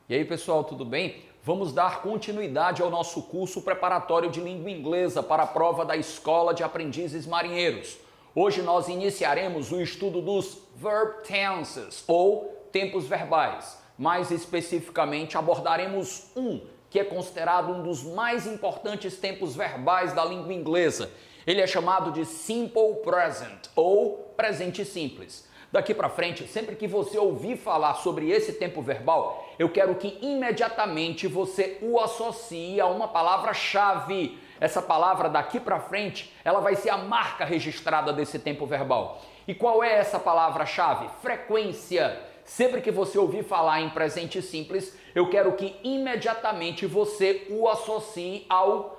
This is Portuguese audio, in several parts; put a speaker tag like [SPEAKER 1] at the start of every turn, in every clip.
[SPEAKER 1] E aí, pessoal, tudo bem? Vamos dar continuidade ao nosso curso preparatório de língua inglesa para a prova da Escola de Aprendizes Marinheiros. Hoje nós iniciaremos o estudo dos verb tenses, ou tempos verbais. Mais especificamente, abordaremos que é considerado um dos mais importantes tempos verbais da língua inglesa. Ele é chamado de simple present, ou presente simples. Daqui para frente, sempre que você ouvir falar sobre esse tempo verbal, eu quero que imediatamente você o associe a uma palavra-chave. Essa palavra daqui para frente, ela vai ser a marca registrada desse tempo verbal. E qual é essa palavra-chave? Frequência. Sempre que você ouvir falar em presente simples, eu quero que imediatamente você o associe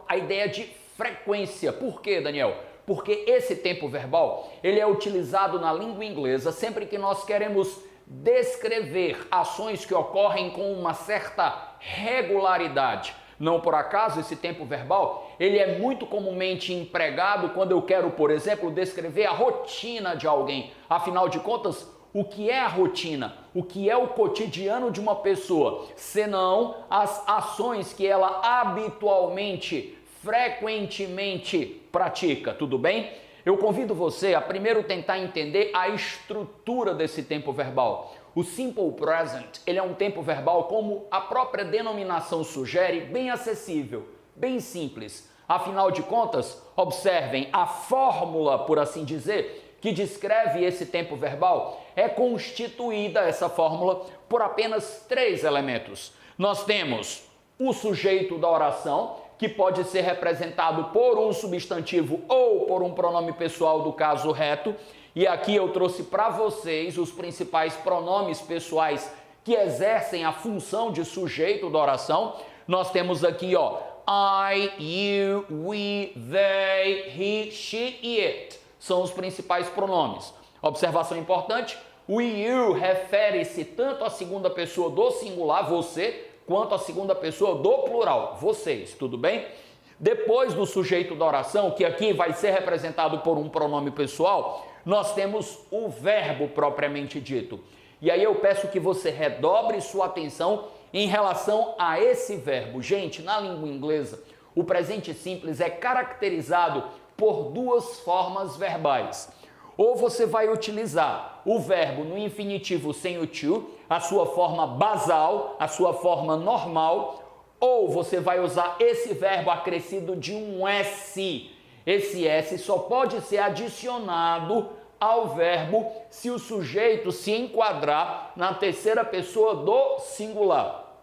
[SPEAKER 1] à ideia de frequência. Por quê, Daniel? Porque esse tempo verbal, ele é utilizado na língua inglesa sempre que nós queremos descrever ações que ocorrem com uma certa regularidade. Não por acaso esse tempo verbal, ele é muito comumente empregado quando eu quero, por exemplo, descrever a rotina de alguém. Afinal de contas, o que é a rotina? O que é o cotidiano de uma pessoa? Senão as ações que ela habitualmente, frequentemente pratica, tudo bem? Eu convido você a primeiro tentar entender a estrutura desse tempo verbal. O simple present, ele é um tempo verbal, como a própria denominação sugere, bem acessível, bem simples. Afinal de contas, observem, a fórmula, por assim dizer, que descreve esse tempo verbal, é constituída, essa fórmula, por apenas 3 elementos. Nós temos o sujeito da oração, que pode ser representado por um substantivo ou por um pronome pessoal do caso reto. E aqui eu trouxe para vocês os principais pronomes pessoais que exercem a função de sujeito da oração. Nós temos aqui, I, you, we, they, he, she e it. São os principais pronomes. Observação importante, o you refere-se tanto à segunda pessoa do singular, você, quanto à segunda pessoa do plural, vocês, tudo bem? Depois do sujeito da oração, que aqui vai ser representado por um pronome pessoal, nós temos o verbo propriamente dito. E aí eu peço que você redobre sua atenção em relação a esse verbo. Gente, na língua inglesa, o presente simples é caracterizado por 2 formas verbais. Ou você vai utilizar o verbo no infinitivo sem o to, a sua forma basal, a sua forma normal, ou você vai usar esse verbo acrescido de um S. Esse S só pode ser adicionado ao verbo se o sujeito se enquadrar na terceira pessoa do singular.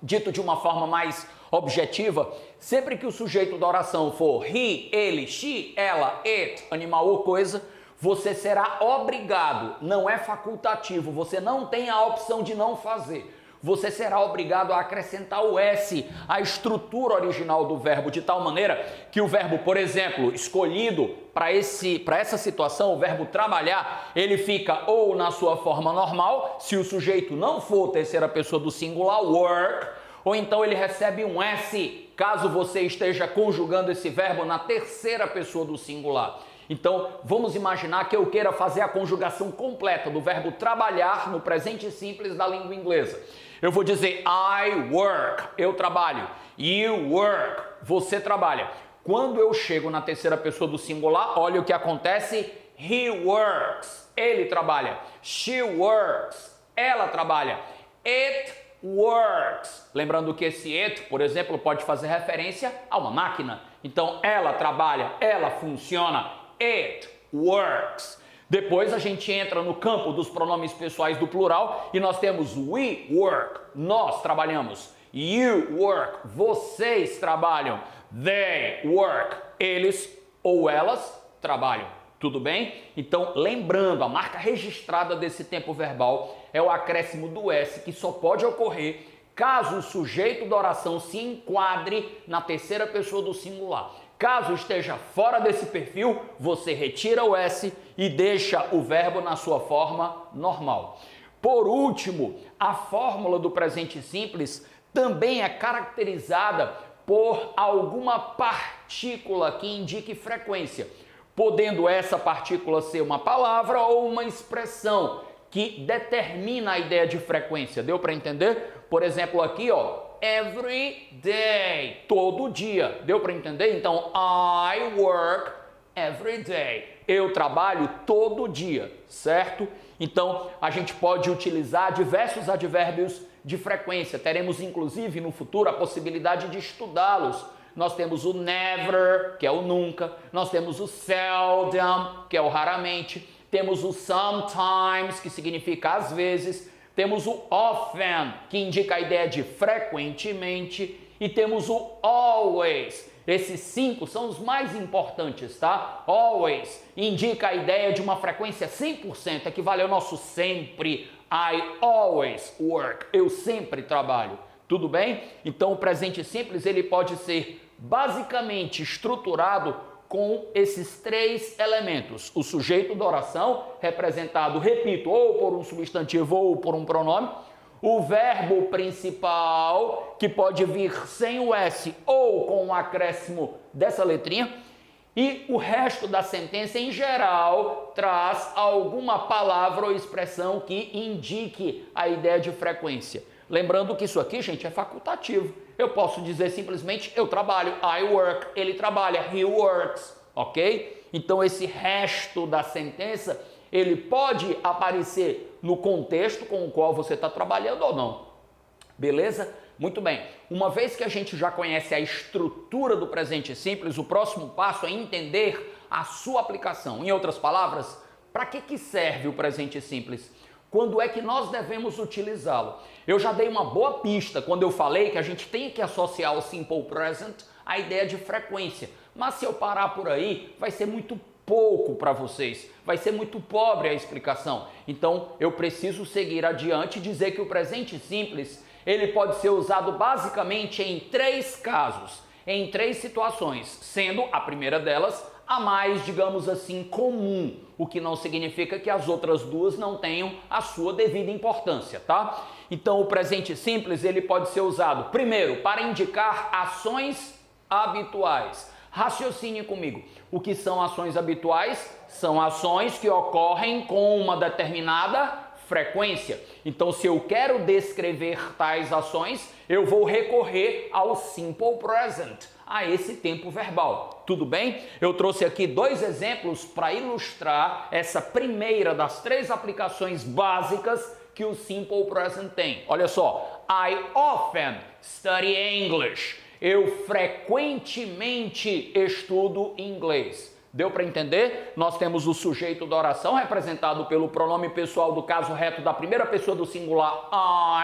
[SPEAKER 1] Dito de uma forma mais objetiva, sempre que o sujeito da oração for he, ele, she, ela, it, animal ou coisa, você será obrigado, não é facultativo, você não tem a opção de não fazer. Você será obrigado a acrescentar o S à estrutura original do verbo, de tal maneira que o verbo, por exemplo, escolhido para essa situação, o verbo trabalhar, ele fica ou na sua forma normal, se o sujeito não for terceira pessoa do singular, work, ou então ele recebe um S, caso você esteja conjugando esse verbo na terceira pessoa do singular. Então, vamos imaginar que eu queira fazer a conjugação completa do verbo trabalhar no presente simples da língua inglesa. Eu vou dizer I work, eu trabalho. You work, você trabalha. Quando eu chego na terceira pessoa do singular, olha o que acontece. He works, ele trabalha. She works, ela trabalha. It works. Lembrando que esse it, por exemplo, pode fazer referência a uma máquina. Então, ela trabalha, ela funciona. It works. Depois a gente entra no campo dos pronomes pessoais do plural e nós temos we work, nós trabalhamos. You work, vocês trabalham. They work, eles ou elas trabalham. Tudo bem? Então, lembrando, a marca registrada desse tempo verbal é o acréscimo do S, que só pode ocorrer caso o sujeito da oração se enquadre na terceira pessoa do singular. Caso esteja fora desse perfil, você retira o S e deixa o verbo na sua forma normal. Por último, a fórmula do presente simples também é caracterizada por alguma partícula que indique frequência, podendo essa partícula ser uma palavra ou uma expressão que determina a ideia de frequência. Deu para entender? Por exemplo, aqui, ó, every day, todo dia. Deu para entender? Então, I work every day. Eu trabalho todo dia, certo? Então, a gente pode utilizar diversos advérbios de frequência. Teremos, inclusive, no futuro, a possibilidade de estudá-los. Nós temos o never, que é o nunca. Nós temos o seldom, que é o raramente. Temos o sometimes, que significa às vezes. Temos o often, que indica a ideia de frequentemente. E temos o always. Esses 5 são os mais importantes, tá? Always indica a ideia de uma frequência 100%, equivale ao nosso sempre. I always work. Eu sempre trabalho. Tudo bem? Então, o presente simples ele pode ser basicamente estruturado com esses 3 elementos. O sujeito da oração, representado, repito, ou por um substantivo ou por um pronome. O verbo principal, que pode vir sem o S ou com um acréscimo dessa letrinha. E o resto da sentença, em geral, traz alguma palavra ou expressão que indique a ideia de frequência. Lembrando que isso aqui, gente, é facultativo. Eu posso dizer simplesmente, eu trabalho, I work, ele trabalha, he works, ok? Então, esse resto da sentença, ele pode aparecer no contexto com o qual você está trabalhando ou não. Beleza? Muito bem. Uma vez que a gente já conhece a estrutura do presente simples, o próximo passo é entender a sua aplicação. Em outras palavras, para que serve o presente simples? Quando é que nós devemos utilizá-lo? Eu já dei uma boa pista quando eu falei que a gente tem que associar o simple present à ideia de frequência. Mas se eu parar por aí, vai ser muito pouco para vocês, vai ser muito pobre a explicação. Então, eu preciso seguir adiante e dizer que o presente simples, ele pode ser usado basicamente em 3 casos, em 3 situações, sendo a primeira delas a mais, digamos assim, comum, o que não significa que as outras 2 não tenham a sua devida importância, tá? Então, o presente simples, ele pode ser usado, primeiro, para indicar ações habituais. Raciocine comigo. O que são ações habituais? São ações que ocorrem com uma determinada frequência. Então, se eu quero descrever tais ações, eu vou recorrer ao simple present, a esse tempo verbal. Tudo bem? Eu trouxe aqui 2 exemplos para ilustrar essa primeira das 3 aplicações básicas que o simple present tem. Olha só. I often study English. Eu frequentemente estudo inglês. Deu para entender? Nós temos o sujeito da oração representado pelo pronome pessoal do caso reto da primeira pessoa do singular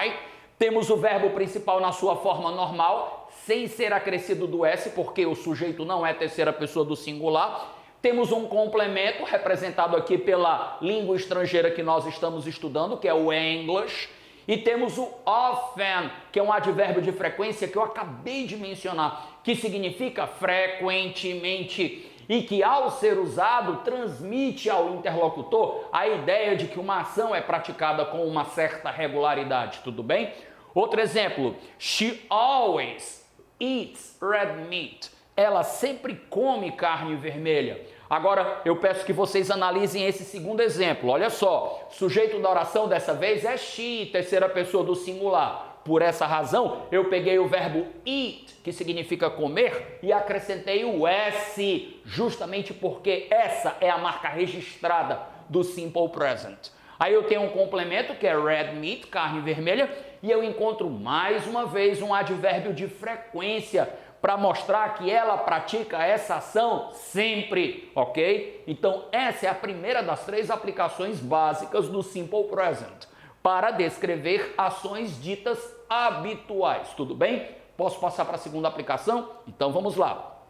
[SPEAKER 1] I. Temos o verbo principal na sua forma normal, sem ser acrescido do S, porque o sujeito não é terceira pessoa do singular. Temos um complemento representado aqui pela língua estrangeira que nós estamos estudando, que é o English. E temos o often, que é um advérbio de frequência que eu acabei de mencionar, que significa frequentemente e que, ao ser usado, transmite ao interlocutor a ideia de que uma ação é praticada com uma certa regularidade, tudo bem? Outro exemplo, she always eats red meat. Ela sempre come carne vermelha. Agora, eu peço que vocês analisem esse segundo exemplo. Olha só, sujeito da oração dessa vez é she, terceira pessoa do singular. Por essa razão, eu peguei o verbo eat, que significa comer, e acrescentei o S, justamente porque essa é a marca registrada do simple present. Aí eu tenho um complemento que é red meat, carne vermelha, e eu encontro mais uma vez um advérbio de frequência, para mostrar que ela pratica essa ação sempre, ok? Então, essa é a primeira das 3 aplicações básicas do simple present, para descrever ações ditas habituais, tudo bem? Posso passar para a segunda aplicação? Então, vamos lá.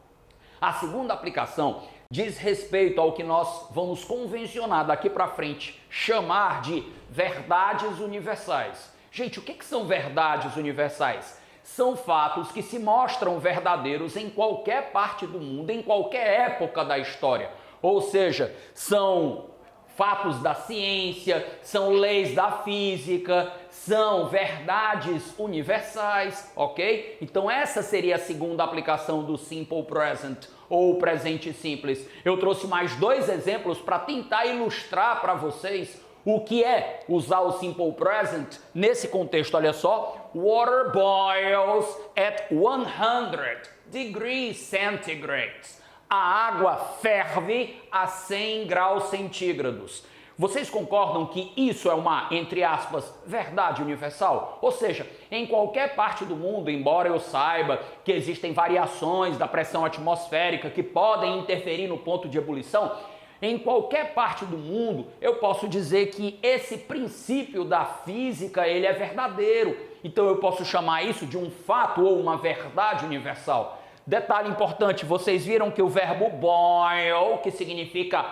[SPEAKER 1] A segunda aplicação diz respeito ao que nós vamos convencionar daqui para frente, chamar de verdades universais. Gente, o que são verdades universais? São fatos que se mostram verdadeiros em qualquer parte do mundo, em qualquer época da história. Ou seja, são fatos da ciência, são leis da física, são verdades universais, ok? Então essa seria a segunda aplicação do simple present, ou presente simples. Eu trouxe mais 2 exemplos para tentar ilustrar para vocês O que é usar o simple present nesse contexto? Olha só, water boils at 100 degrees centigrade. A água ferve a 100 graus centígrados. Vocês concordam que isso é uma, entre aspas, verdade universal? Ou seja, em qualquer parte do mundo, embora eu saiba que existem variações da pressão atmosférica que podem interferir no ponto de ebulição, em qualquer parte do mundo eu posso dizer que esse princípio da física ele é verdadeiro. Então eu posso chamar isso de um fato ou uma verdade universal. Detalhe importante, vocês viram que o verbo boil, que significa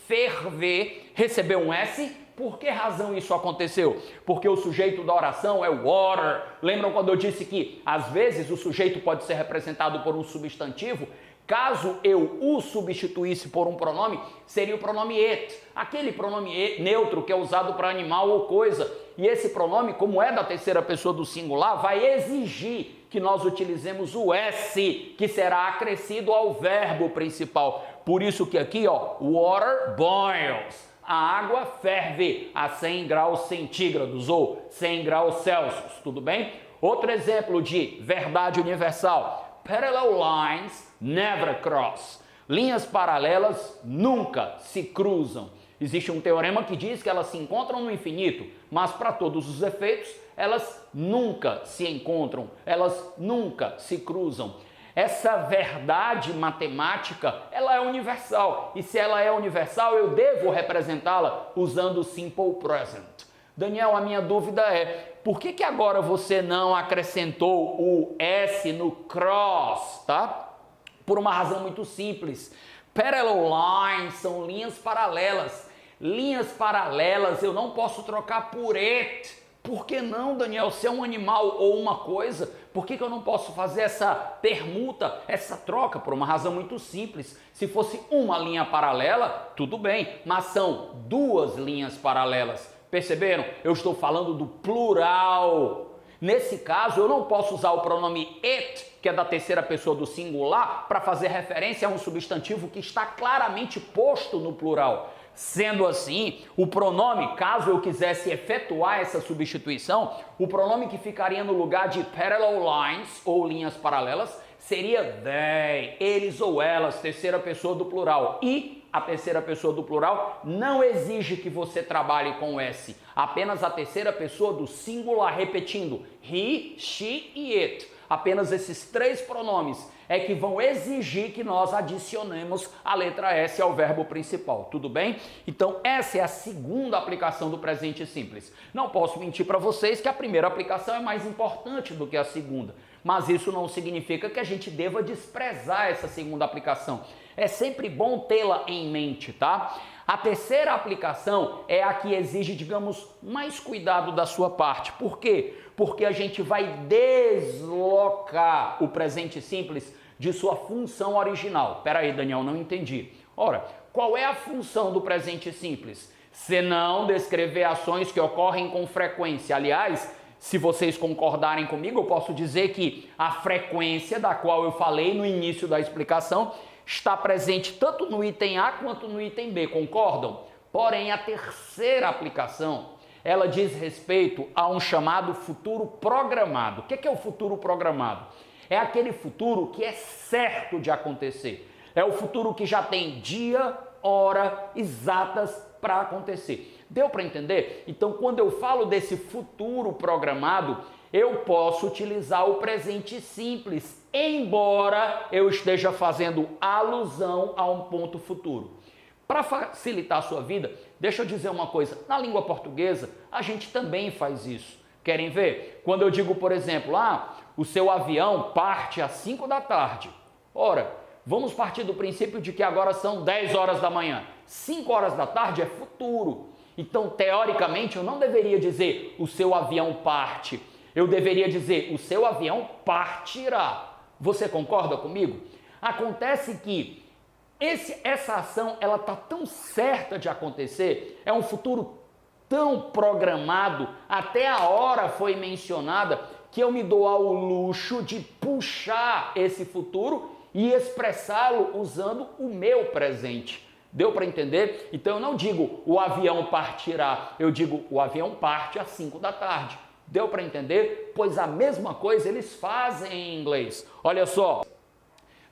[SPEAKER 1] ferver, recebeu um S? Por que razão isso aconteceu? Porque o sujeito da oração é water. Lembram quando eu disse que às vezes o sujeito pode ser representado por um substantivo? Caso eu o substituísse por um pronome, seria o pronome it, aquele pronome neutro que é usado para animal ou coisa. E esse pronome, como é da terceira pessoa do singular, vai exigir que nós utilizemos o S, que será acrescido ao verbo principal. Por isso que aqui, ó, water boils. A água ferve a 100 graus centígrados ou 100 graus Celsius, tudo bem? Outro exemplo de verdade universal. Parallel lines never cross. Linhas paralelas nunca se cruzam. Existe um teorema que diz que elas se encontram no infinito, mas para todos os efeitos, elas nunca se encontram, elas nunca se cruzam. Essa verdade matemática, ela é universal. E se ela é universal, eu devo representá-la usando o simple present. Daniel, a minha dúvida é, por que agora você não acrescentou o S no cross, tá? Por uma razão muito simples. Parallel lines são linhas paralelas. Linhas paralelas eu não posso trocar por it. Por que não, Daniel? Se é um animal ou uma coisa, por que eu não posso fazer essa permuta, essa troca? Por uma razão muito simples. Se fosse uma linha paralela, tudo bem, mas são duas linhas paralelas. Perceberam? Eu estou falando do plural. Nesse caso, eu não posso usar o pronome it, que é da terceira pessoa do singular, para fazer referência a um substantivo que está claramente posto no plural. Sendo assim, o pronome, caso eu quisesse efetuar essa substituição, o pronome que ficaria no lugar de parallel lines, ou linhas paralelas, seria they, eles ou elas, terceira pessoa do plural. E a terceira pessoa do plural não exige que você trabalhe com S, apenas a terceira pessoa do singular, repetindo, he, she e it. Apenas esses três pronomes é que vão exigir que nós adicionemos a letra S ao verbo principal, tudo bem? Então essa é a segunda aplicação do presente simples. Não posso mentir para vocês que a primeira aplicação é mais importante do que a segunda, mas isso não significa que a gente deva desprezar essa segunda aplicação. É sempre bom tê-la em mente, tá? A terceira aplicação é a que exige, digamos, mais cuidado da sua parte. Por quê? Porque a gente vai deslocar o presente simples de sua função original. Pera aí, Daniel, não entendi. Ora, qual é a função do presente simples? Senão descrever ações que ocorrem com frequência. Aliás, se vocês concordarem comigo, eu posso dizer que a frequência da qual eu falei no início da explicação está presente tanto no item A quanto no item B, concordam? Porém, a terceira aplicação, ela diz respeito a um chamado futuro programado. O que é o futuro programado? É aquele futuro que é certo de acontecer. É o futuro que já tem dia, hora exatas para acontecer. Deu para entender? Então, quando eu falo desse futuro programado, eu posso utilizar o presente simples, embora eu esteja fazendo alusão a um ponto futuro. Para facilitar a sua vida, deixa eu dizer uma coisa. Na língua portuguesa, a gente também faz isso. Querem ver? Quando eu digo, por exemplo, o seu avião parte às 5 da tarde. Ora, vamos partir do princípio de que agora são 10 horas da manhã. 5 horas da tarde é futuro. Então, teoricamente, eu não deveria dizer o seu avião parte. Eu deveria dizer o seu avião partirá. Você concorda comigo? Acontece que essa ação ela está tão certa de acontecer, é um futuro tão programado, até a hora foi mencionada, que eu me dou ao luxo de puxar esse futuro e expressá-lo usando o meu presente. Deu para entender? Então eu não digo o avião partirá, eu digo o avião parte às 5 da tarde. Deu para entender? Pois a mesma coisa eles fazem em inglês. Olha só.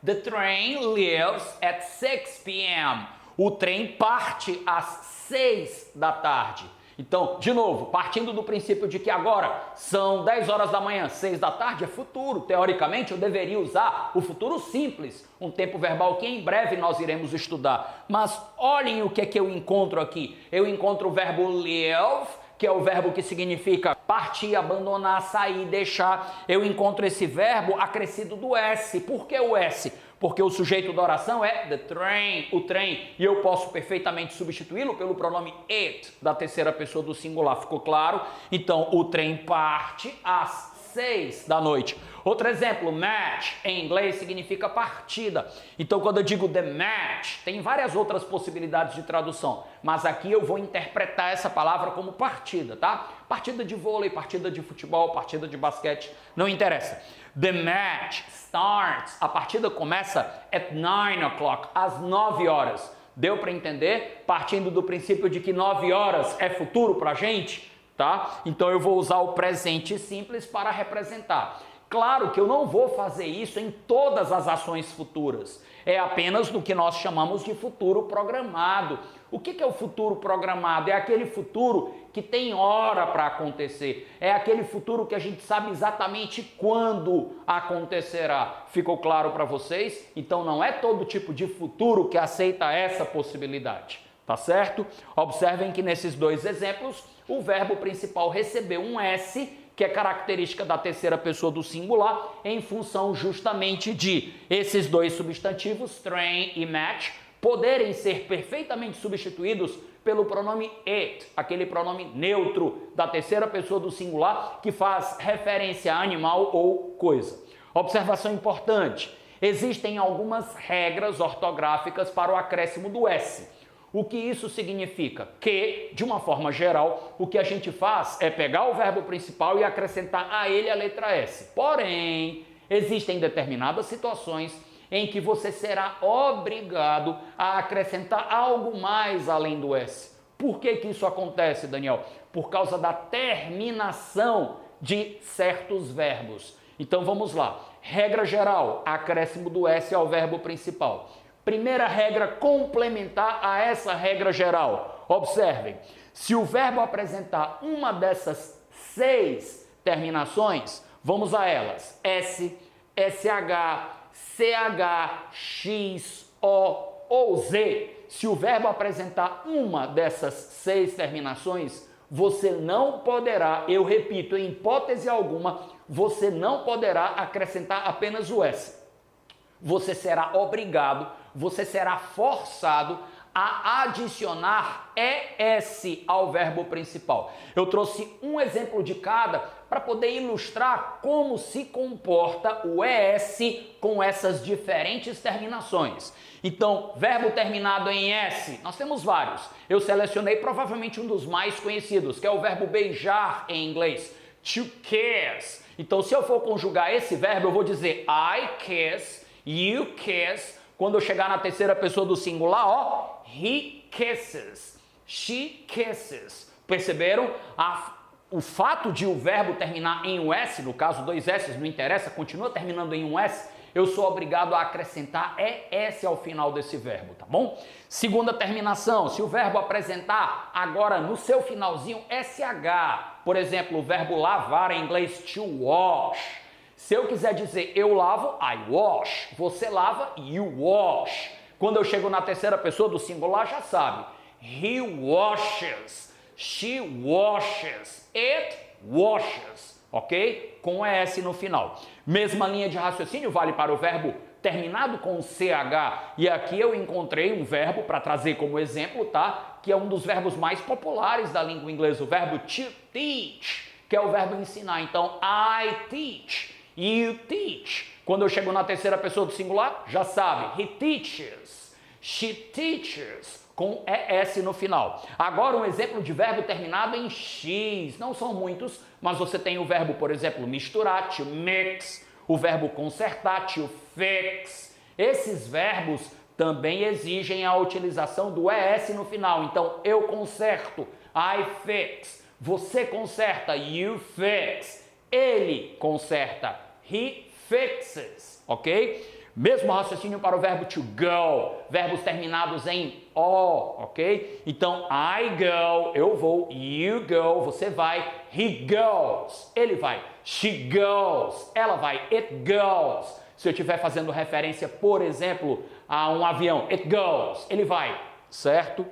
[SPEAKER 1] The train leaves at 6 p.m. O trem parte às 6 da tarde. Então, de novo, partindo do princípio de que agora são 10 horas da manhã, 6 da tarde é futuro. Teoricamente, eu deveria usar o futuro simples, um tempo verbal que em breve nós iremos estudar. Mas olhem o que é que eu encontro aqui. Eu encontro o verbo leave, que é o verbo que significa partir, abandonar, sair, deixar. Eu encontro esse verbo acrescido do S. Por que o S? Porque o sujeito da oração é the train, o trem, e eu posso perfeitamente substituí-lo pelo pronome it, da terceira pessoa do singular. Ficou claro? Então, o trem parte às 6 da noite. Outro exemplo, match, em inglês, significa partida. Então, quando eu digo the match, tem várias outras possibilidades de tradução, mas aqui eu vou interpretar essa palavra como partida, tá? Partida de vôlei, partida de futebol, partida de basquete, não interessa. The match starts, a partida começa at 9 o'clock, às 9 horas. Deu para entender? Partindo do princípio de que 9 horas é futuro para a gente, tá? Então eu vou usar o presente simples para representar. Claro que eu não vou fazer isso em todas as ações futuras. É apenas no que nós chamamos de futuro programado. O que é o futuro programado? É aquele futuro que tem hora para acontecer. É aquele futuro que a gente sabe exatamente quando acontecerá. Ficou claro para vocês? Então não é todo tipo de futuro que aceita essa possibilidade. Tá certo? Observem que nesses dois exemplos, o verbo principal recebeu um S, que é característica da terceira pessoa do singular, em função justamente de esses dois substantivos, train e match, poderem ser perfeitamente substituídos pelo pronome it, aquele pronome neutro da terceira pessoa do singular que faz referência a animal ou coisa. Observação importante, existem algumas regras ortográficas para o acréscimo do S. O que isso significa? Que, de uma forma geral, o que a gente faz é pegar o verbo principal e acrescentar a ele a letra S. Porém, existem determinadas situações em que você será obrigado a acrescentar algo mais além do S. Por que isso acontece, Daniel? Por causa da terminação de certos verbos. Então vamos lá. Regra geral, acréscimo do S ao verbo principal. Primeira regra complementar a essa regra geral. Observem, se o verbo apresentar uma dessas 6 terminações, vamos a elas. S, SH, CH, X, O ou Z. Se o verbo apresentar uma dessas 6 terminações, você não poderá, eu repito, em hipótese alguma, você não poderá acrescentar apenas o S. Você será obrigado, você será forçado a adicionar ES ao verbo principal. Eu trouxe um exemplo de cada para poder ilustrar como se comporta o ES com essas diferentes terminações. Então, verbo terminado em S, nós temos vários. Eu selecionei provavelmente um dos mais conhecidos, que é o verbo beijar em inglês, to kiss. Então, se eu for conjugar esse verbo, eu vou dizer I kiss, you kiss. Quando eu chegar na terceira pessoa do singular, ó, he kisses, she kisses. Perceberam? O fato de o verbo terminar em um S, no caso 2 S, não interessa, continua terminando em um S, eu sou obrigado a acrescentar ES ao final desse verbo, tá bom? Segunda terminação, se o verbo apresentar agora no seu finalzinho SH, por exemplo, o verbo lavar em inglês to wash. Se eu quiser dizer eu lavo, I wash. Você lava, you wash. Quando eu chego na terceira pessoa do singular, já sabe. He washes. She washes. It washes. Ok? Com ES no final. Mesma linha de raciocínio vale para o verbo terminado com CH. E aqui eu encontrei um verbo para trazer como exemplo, tá? Que é um dos verbos mais populares da língua inglesa. O verbo to teach, que é o verbo ensinar. Então, I teach. You teach. Quando eu chego na terceira pessoa do singular, já sabe. He teaches. She teaches. Com ES no final. Agora um exemplo de verbo terminado em X. Não são muitos, mas você tem o verbo, por exemplo, misturar, to mix. O verbo consertar, to fix. Esses verbos também exigem a utilização do ES no final. Então, eu conserto, I fix. Você conserta, you fix. Ele conserta, he fixes, ok? Mesmo raciocínio para o verbo to go, verbos terminados em O, ok? Então, I go, eu vou, you go, você vai, he goes, ele vai, she goes, ela vai, it goes. Se eu estiver fazendo referência, por exemplo, a um avião, it goes, ele vai, certo?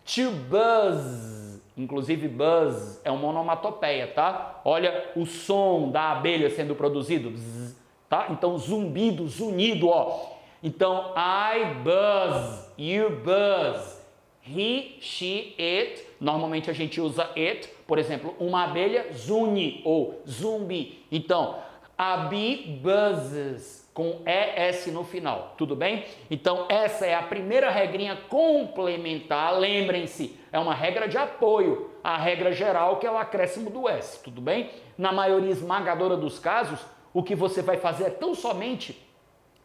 [SPEAKER 1] To buzz, inclusive buzz é uma onomatopeia, tá? Olha o som da abelha sendo produzido, bzz, tá? Então, zumbido, zunido, ó. Então, I buzz, you buzz, he, she, it. Normalmente a gente usa it, por exemplo, uma abelha zune ou zumbi. Então, a bee buzzes, com ES no final, tudo bem? Então, essa é a primeira regrinha complementar, lembrem-se, é uma regra de apoio à regra geral, que é o acréscimo do S, tudo bem? Na maioria esmagadora dos casos, o que você vai fazer é tão somente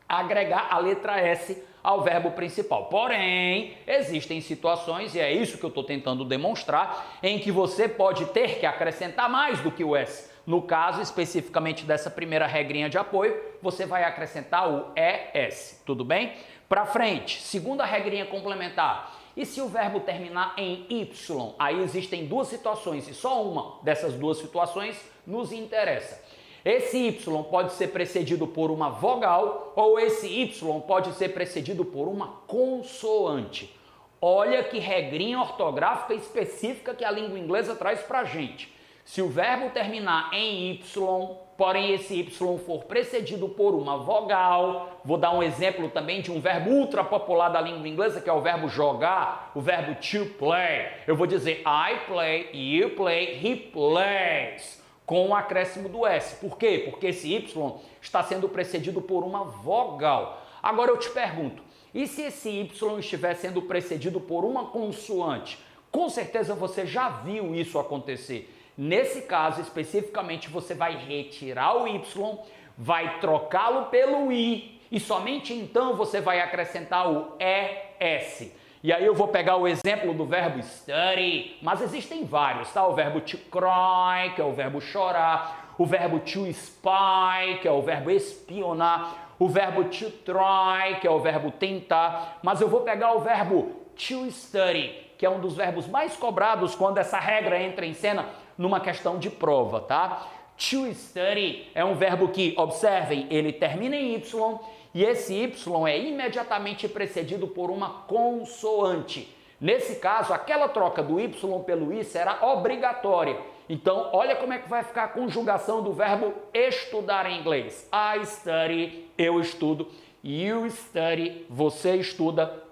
[SPEAKER 1] agregar a letra S ao verbo principal. Porém, existem situações, e é isso que eu estou tentando demonstrar, em que você pode ter que acrescentar mais do que o S. No caso, especificamente dessa primeira regrinha de apoio, você vai acrescentar o ES, tudo bem? Para frente, segunda regrinha complementar. E se o verbo terminar em Y? Aí existem duas situações, e só uma dessas duas situações nos interessa. Esse Y pode ser precedido por uma vogal ou esse Y pode ser precedido por uma consoante. Olha que regrinha ortográfica específica que a língua inglesa traz pra gente. Se o verbo terminar em Y, porém esse Y for precedido por uma vogal, vou dar um exemplo também de um verbo ultra popular da língua inglesa, que é o verbo jogar, o verbo to play. Eu vou dizer I play, you play, he plays, com o acréscimo do S. Por quê? Porque esse Y está sendo precedido por uma vogal. Agora eu te pergunto, e se esse Y estiver sendo precedido por uma consoante? Com certeza você já viu isso acontecer. Nesse caso, especificamente, você vai retirar o Y, vai trocá-lo pelo I e somente então você vai acrescentar o ES. E aí eu vou pegar o exemplo do verbo study, mas existem vários, tá? O verbo to cry, que é o verbo chorar, o verbo to spy, que é o verbo espionar, o verbo to try, que é o verbo tentar, mas eu vou pegar o verbo to study, que é um dos verbos mais cobrados quando essa regra entra em cena numa questão de prova, tá? To study é um verbo que, observem, ele termina em Y e esse Y é imediatamente precedido por uma consoante. Nesse caso, aquela troca do Y pelo I será obrigatória. Então, olha como é que vai ficar a conjugação do verbo estudar em inglês. I study, eu estudo. You study, você estuda.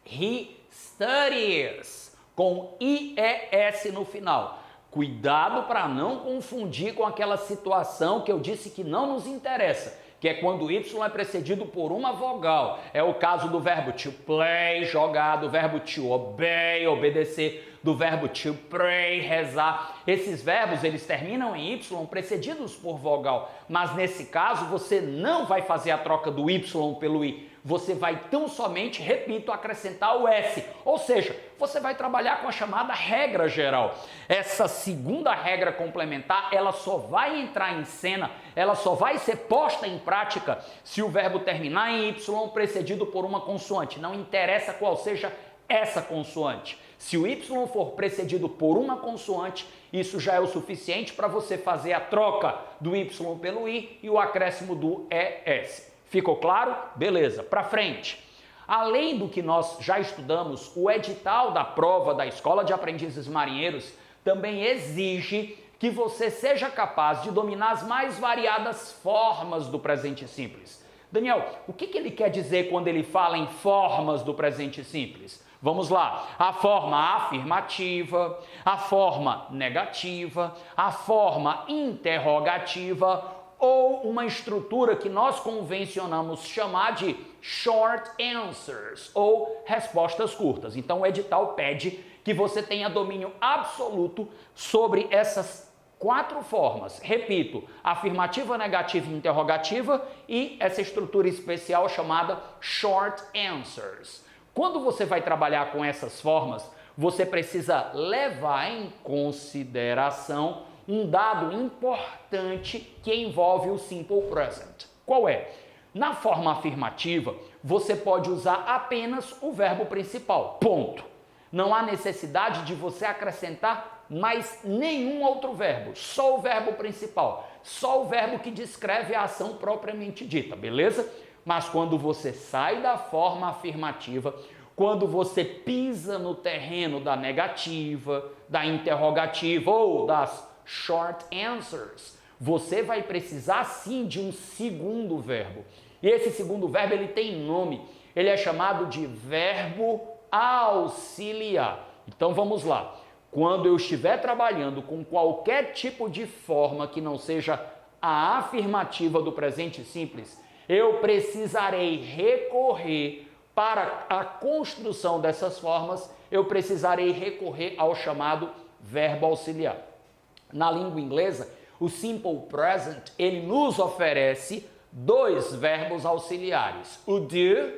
[SPEAKER 1] He studies, com IES no final. Cuidado para não confundir com aquela situação que eu disse que não nos interessa, que é quando o Y é precedido por uma vogal. É o caso do verbo to play, jogar, do verbo to obey, obedecer, do verbo to pray, rezar. Esses verbos, eles terminam em Y precedidos por vogal, mas nesse caso você não vai fazer a troca do Y pelo I. Você vai tão somente, repito, acrescentar o S. Ou seja, você vai trabalhar com a chamada regra geral. Essa segunda regra complementar, ela só vai entrar em cena, ela só vai ser posta em prática se o verbo terminar em Y precedido por uma consoante. Não interessa qual seja essa consoante. Se o Y for precedido por uma consoante, isso já é o suficiente para você fazer a troca do Y pelo I e o acréscimo do ES. Ficou claro? Beleza. Para frente. Além do que nós já estudamos, o edital da prova da Escola de Aprendizes Marinheiros também exige que você seja capaz de dominar as mais variadas formas do presente simples. Daniel, o que ele quer dizer quando ele fala em formas do presente simples? Vamos lá. A forma afirmativa, a forma negativa, a forma interrogativa, ou uma estrutura que nós convencionamos chamar de short answers, ou respostas curtas. Então o edital pede que você tenha domínio absoluto sobre essas 4 formas. Repito, afirmativa, negativa e interrogativa e essa estrutura especial chamada short answers. Quando você vai trabalhar com essas formas, você precisa levar em consideração um dado importante que envolve o simple present. Qual é? Na forma afirmativa, você pode usar apenas o verbo principal, ponto. Não há necessidade de você acrescentar mais nenhum outro verbo, só o verbo principal, só o verbo que descreve a ação propriamente dita, beleza? Mas quando você sai da forma afirmativa, quando você pisa no terreno da negativa, da interrogativa ou das short answers, você vai precisar sim de um segundo verbo. E esse segundo verbo ele tem nome, ele é chamado de verbo auxiliar. Então vamos lá. Quando eu estiver trabalhando com qualquer tipo de forma que não seja a afirmativa do presente simples, eu precisarei recorrer para a construção dessas formas, eu precisarei recorrer ao chamado verbo auxiliar. Na língua inglesa, o simple present, ele nos oferece 2 verbos auxiliares, o do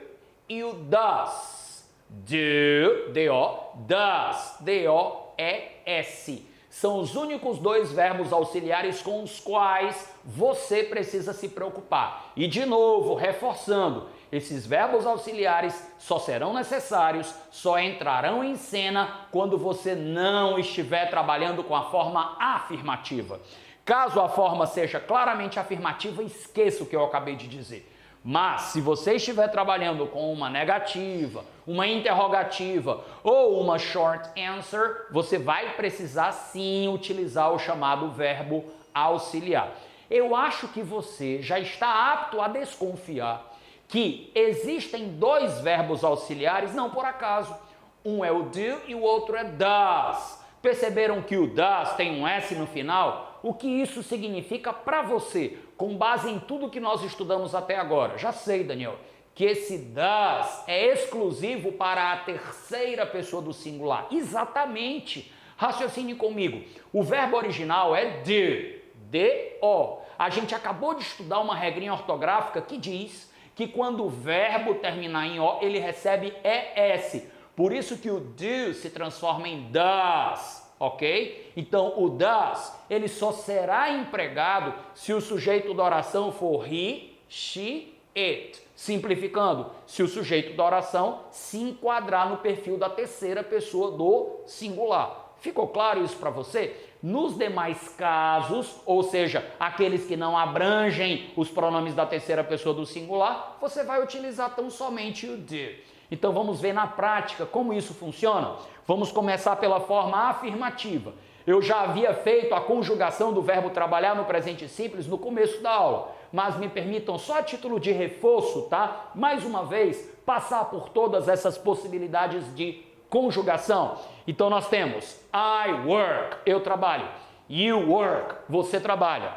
[SPEAKER 1] e o does. Do, D-O, does, D-O-E-S. São os únicos 2 verbos auxiliares com os quais você precisa se preocupar. E de novo, reforçando, esses verbos auxiliares só serão necessários, só entrarão em cena quando você não estiver trabalhando com a forma afirmativa. Caso a forma seja claramente afirmativa, esqueça o que eu acabei de dizer. Mas, se você estiver trabalhando com uma negativa, uma interrogativa ou uma short answer, você vai precisar sim utilizar o chamado verbo auxiliar. Eu acho que você já está apto a desconfiar que existem 2 verbos auxiliares, não por acaso. Um é o do e o outro é does. Perceberam que o does tem um S no final? O que isso significa para você, com base em tudo que nós estudamos até agora? Já sei, Daniel, que esse does é exclusivo para a terceira pessoa do singular. Exatamente. Raciocine comigo. O verbo original é do, D-O. A gente acabou de estudar uma regrinha ortográfica que diz que quando o verbo terminar em O, ele recebe ES. Por isso que o do se transforma em does, ok? Então, o does, ele só será empregado se o sujeito da oração for he, she, it. Simplificando, se o sujeito da oração se enquadrar no perfil da terceira pessoa do singular. Ficou claro isso para você? Nos demais casos, ou seja, aqueles que não abrangem os pronomes da terceira pessoa do singular, você vai utilizar tão somente o do. Então vamos ver na prática como isso funciona. Vamos começar pela forma afirmativa. Eu já havia feito a conjugação do verbo trabalhar no presente simples no começo da aula, mas me permitam só a título de reforço, tá? Mais uma vez, passar por todas essas possibilidades de conjugação. Então nós temos I work, eu trabalho. You work, você trabalha.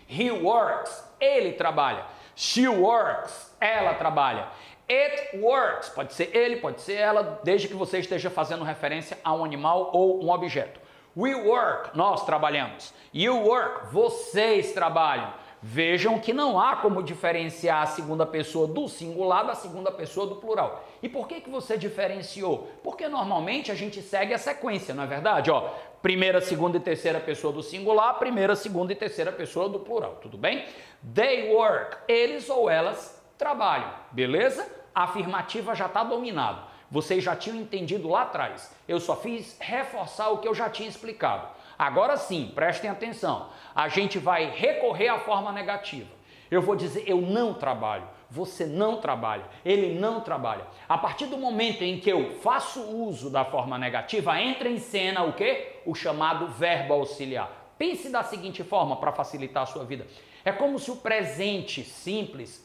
[SPEAKER 1] He works, ele trabalha. She works, ela trabalha. It works, pode ser ele, pode ser ela, desde que você esteja fazendo referência a um animal ou um objeto. We work, nós trabalhamos. You work, vocês trabalham. Vejam que não há como diferenciar a segunda pessoa do singular da segunda pessoa do plural. E por que você diferenciou? Porque normalmente a gente segue a sequência, não é verdade? Ó, primeira, segunda e terceira pessoa do singular, primeira, segunda e terceira pessoa do plural, tudo bem? They work, eles ou elas trabalham, beleza? A afirmativa já está dominado. Vocês já tinham entendido lá atrás. Eu só fiz reforçar o que eu já tinha explicado. Agora sim, prestem atenção. A gente vai recorrer à forma negativa. Eu vou dizer eu não trabalho, você não trabalha, ele não trabalha. A partir do momento em que eu faço uso da forma negativa, entra em cena o quê? O chamado verbo auxiliar. Pense da seguinte forma para facilitar a sua vida. É como se o presente simples,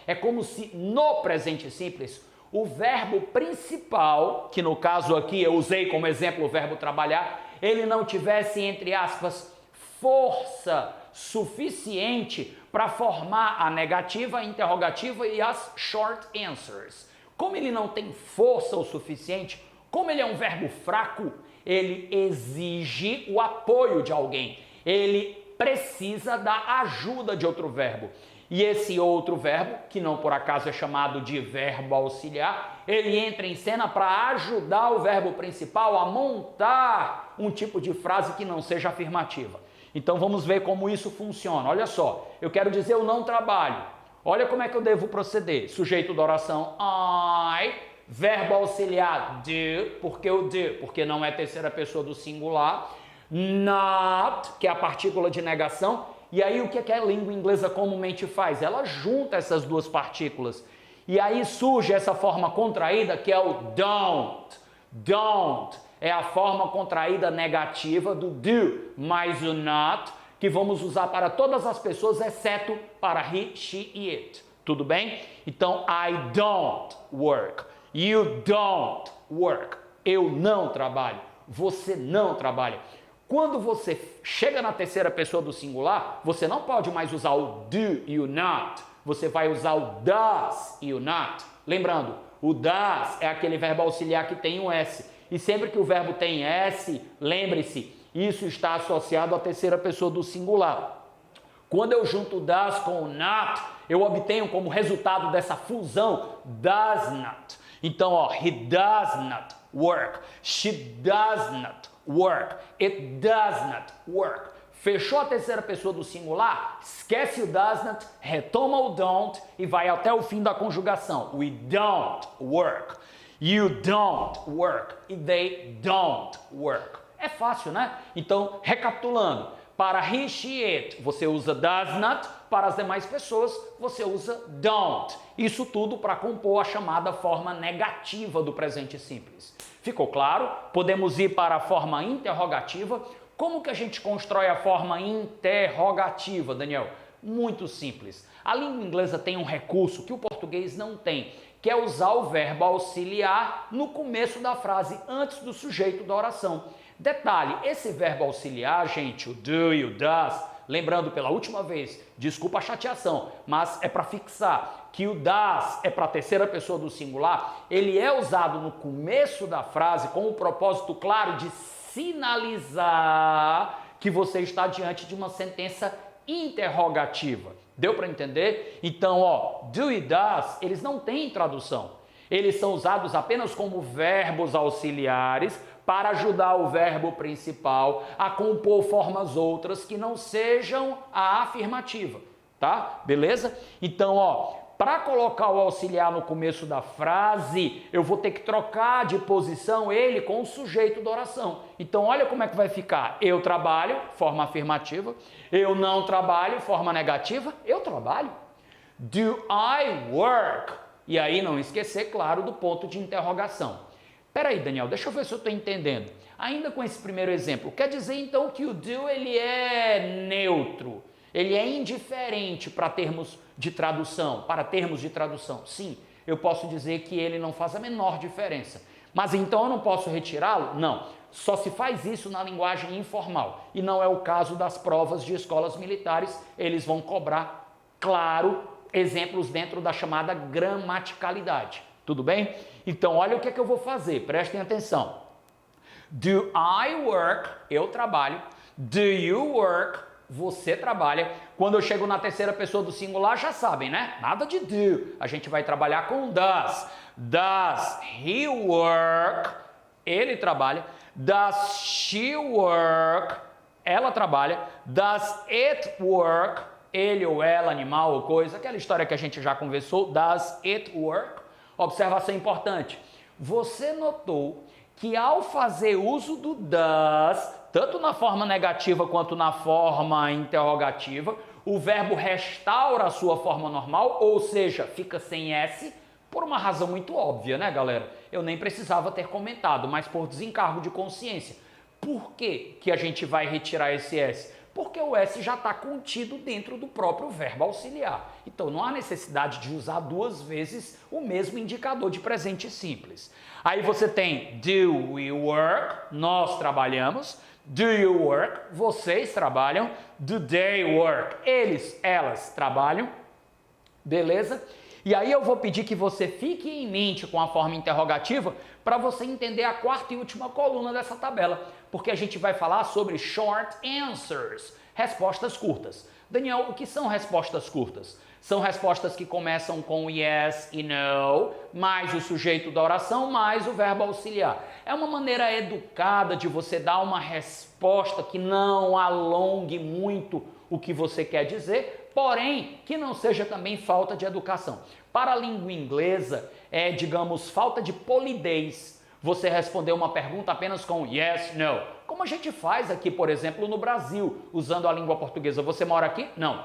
[SPEAKER 1] é como se no presente simples o verbo principal, que no caso aqui eu usei como exemplo o verbo trabalhar, ele não tivesse, entre aspas, força suficiente para formar a negativa, a interrogativa e as short answers. Como ele não tem força o suficiente, como ele é um verbo fraco, ele exige o apoio de alguém. Ele precisa da ajuda de outro verbo. E esse outro verbo, que não por acaso é chamado de verbo auxiliar, ele entra em cena para ajudar o verbo principal a montar um tipo de frase que não seja afirmativa. Então vamos ver como isso funciona. Olha só, eu quero dizer eu não trabalho. Olha como é que eu devo proceder. Sujeito da oração I, verbo auxiliar do, porque o do, porque não é terceira pessoa do singular, not, que é a partícula de negação. E aí o que a língua inglesa comumente faz? Ela junta essas duas partículas. E aí surge essa forma contraída que é o don't. Don't é a forma contraída negativa do do, mais o not, que vamos usar para todas as pessoas, exceto para he, she e it. Tudo bem? Então, I don't work. You don't work. Eu não trabalho. Você não trabalha. Quando você chega na terceira pessoa do singular, você não pode mais usar o do e o not. Você vai usar o does e o not. Lembrando, o does é aquele verbo auxiliar que tem um S. E sempre que o verbo tem S, lembre-se, isso está associado à terceira pessoa do singular. Quando eu junto o does com o not, eu obtenho como resultado dessa fusão does not. Então, ó, he does not work. She does not work. It does not work. Fechou a terceira pessoa do singular? Esquece o does not, retoma o don't e vai até o fim da conjugação. We don't work. You don't work. E they don't work. É fácil, né? Então, recapitulando. Para he, she, it, você usa does not. Para as demais pessoas, você usa don't. Isso tudo para compor a chamada forma negativa do presente simples. Ficou claro? Podemos ir para a forma interrogativa. Como que a gente constrói a forma interrogativa, Daniel? Muito simples. A língua inglesa tem um recurso que o português não tem, que é usar o verbo auxiliar no começo da frase, antes do sujeito da oração. Detalhe, esse verbo auxiliar, gente, o do e o does, lembrando pela última vez, desculpa a chateação, mas é para fixar que o does é para a terceira pessoa do singular, ele é usado no começo da frase com o propósito claro de sinalizar que você está diante de uma sentença interrogativa. Deu para entender? Então, ó, do e does, eles não têm tradução. Eles são usados apenas como verbos auxiliares para ajudar o verbo principal a compor formas outras que não sejam a afirmativa, tá? Beleza? Então, ó, para colocar o auxiliar no começo da frase, eu vou ter que trocar de posição ele com o sujeito da oração. Então, olha como é que vai ficar. Eu trabalho, forma afirmativa. Eu não trabalho, forma negativa. Eu trabalho. Do I work? E aí não esquecer, claro, do ponto de interrogação. Peraí, Daniel, deixa eu ver se eu estou entendendo. Ainda com esse primeiro exemplo, quer dizer então que o do ele é neutro, ele é indiferente para termos de tradução, Sim, eu posso dizer que ele não faz a menor diferença. Mas então eu não posso retirá-lo? Não. Só se faz isso na linguagem informal. E não é o caso das provas de escolas militares. Eles vão cobrar, claro, exemplos dentro da chamada gramaticalidade. Tudo bem? Então, olha o que é que eu vou fazer. Prestem atenção. Do I work? Eu trabalho. Do you work? Você trabalha. Quando eu chego na terceira pessoa do singular, já sabem, né? Nada de do. A gente vai trabalhar com does. Does he work? Ele trabalha. Does she work? Ela trabalha. Does it work? Ele ou ela, animal ou coisa. Aquela história que a gente já conversou. Does it work? Observação importante. Você notou que ao fazer uso do does, tanto na forma negativa quanto na forma interrogativa, o verbo restaura a sua forma normal, ou seja, fica sem S, por uma razão muito óbvia, né, galera? Eu nem precisava ter comentado, mas por desencargo de consciência. Por que a gente vai retirar esse S? Porque o S já está contido dentro do próprio verbo auxiliar. Então, não há necessidade de usar duas vezes o mesmo indicador de presente simples. Aí você tem do we work, nós trabalhamos. Do you work, vocês trabalham. Do they work, eles, elas trabalham. Beleza? E aí eu vou pedir que você fique em mente com a forma interrogativa para você entender a quarta e última coluna dessa tabela, porque a gente vai falar sobre short answers, respostas curtas. Daniel, o que são respostas curtas? São respostas que começam com yes e no, mais o sujeito da oração, mais o verbo auxiliar. É uma maneira educada de você dar uma resposta que não alongue muito o que você quer dizer, porém, que não seja também falta de educação. Para a língua inglesa, é, digamos, falta de polidez você responder uma pergunta apenas com yes, no. Como a gente faz aqui, por exemplo, no Brasil, usando a língua portuguesa. Você mora aqui? Não.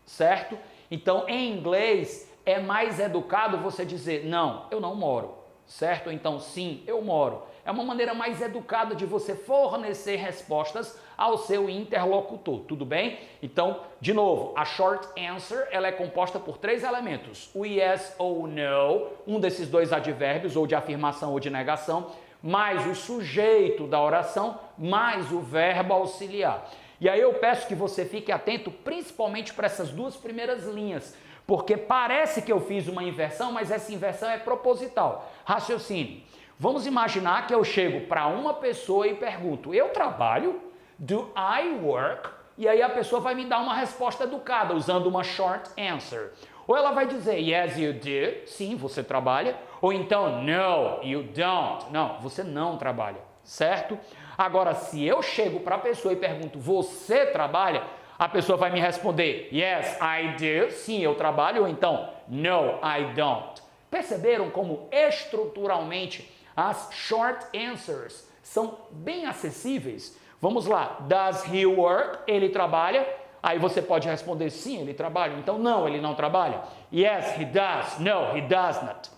[SPEAKER 1] Certo? Então, em inglês, é mais educado você dizer não, eu não moro. Certo? Então, sim, eu moro. É uma maneira mais educada de você fornecer respostas ao seu interlocutor, tudo bem? Então, de novo, a short answer, ela é composta por 3 elementos. O yes ou no, um desses 2 advérbios, ou de afirmação ou de negação, mais o sujeito da oração, mais o verbo auxiliar. E aí eu peço que você fique atento principalmente para essas 2 primeiras linhas, porque parece que eu fiz uma inversão, mas essa inversão é proposital. Raciocínio. Vamos imaginar que eu chego para uma pessoa e pergunto, eu trabalho? Do I work? E aí a pessoa vai me dar uma resposta educada, usando uma short answer. Ou ela vai dizer, yes, you do. Sim, você trabalha. Ou então, no, you don't. Não, você não trabalha. Certo? Agora, se eu chego para a pessoa e pergunto, você trabalha? A pessoa vai me responder, yes, I do. Sim, eu trabalho. Ou então, no, I don't. Perceberam como estruturalmente as short answers são bem acessíveis? Vamos lá. Does he work? Ele trabalha? Aí você pode responder sim, ele trabalha. Então não, ele não trabalha. Yes, he does. No, he does not.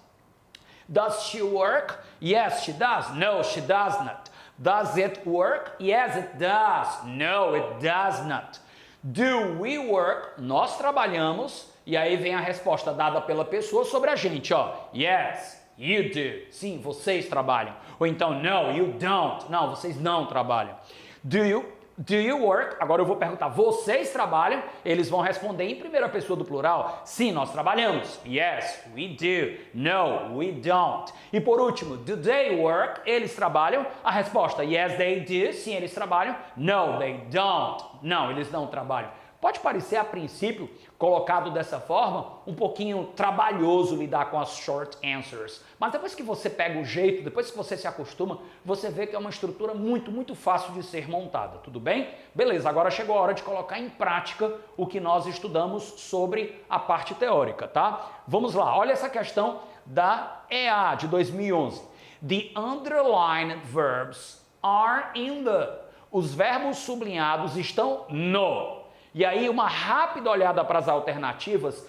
[SPEAKER 1] Does she work? Yes, she does. No, she does not. Does it work? Yes, it does. No, it does not. Do we work? Nós trabalhamos. E aí vem a resposta dada pela pessoa sobre a gente, ó. Yes, you do. Sim, vocês trabalham. Ou então, no, you don't. Não, vocês não trabalham. Do you work? Agora eu vou perguntar, vocês trabalham? Eles vão responder em primeira pessoa do plural. Sim, nós trabalhamos. Yes, we do. No, we don't. E por último, do they work? Eles trabalham? A resposta, yes, they do. Sim, eles trabalham. No, they don't. Não, eles não trabalham. Pode parecer, a princípio, colocado dessa forma, um pouquinho trabalhoso lidar com as short answers. Mas depois que você pega o jeito, depois que você se acostuma, você vê que é uma estrutura muito, muito fácil de ser montada, tudo bem? Beleza, agora chegou a hora de colocar em prática o que nós estudamos sobre a parte teórica, tá? Vamos lá, olha essa questão da EA de 2011. The underlined verbs are in the. Os verbos sublinhados estão no. E aí uma rápida olhada para as alternativas,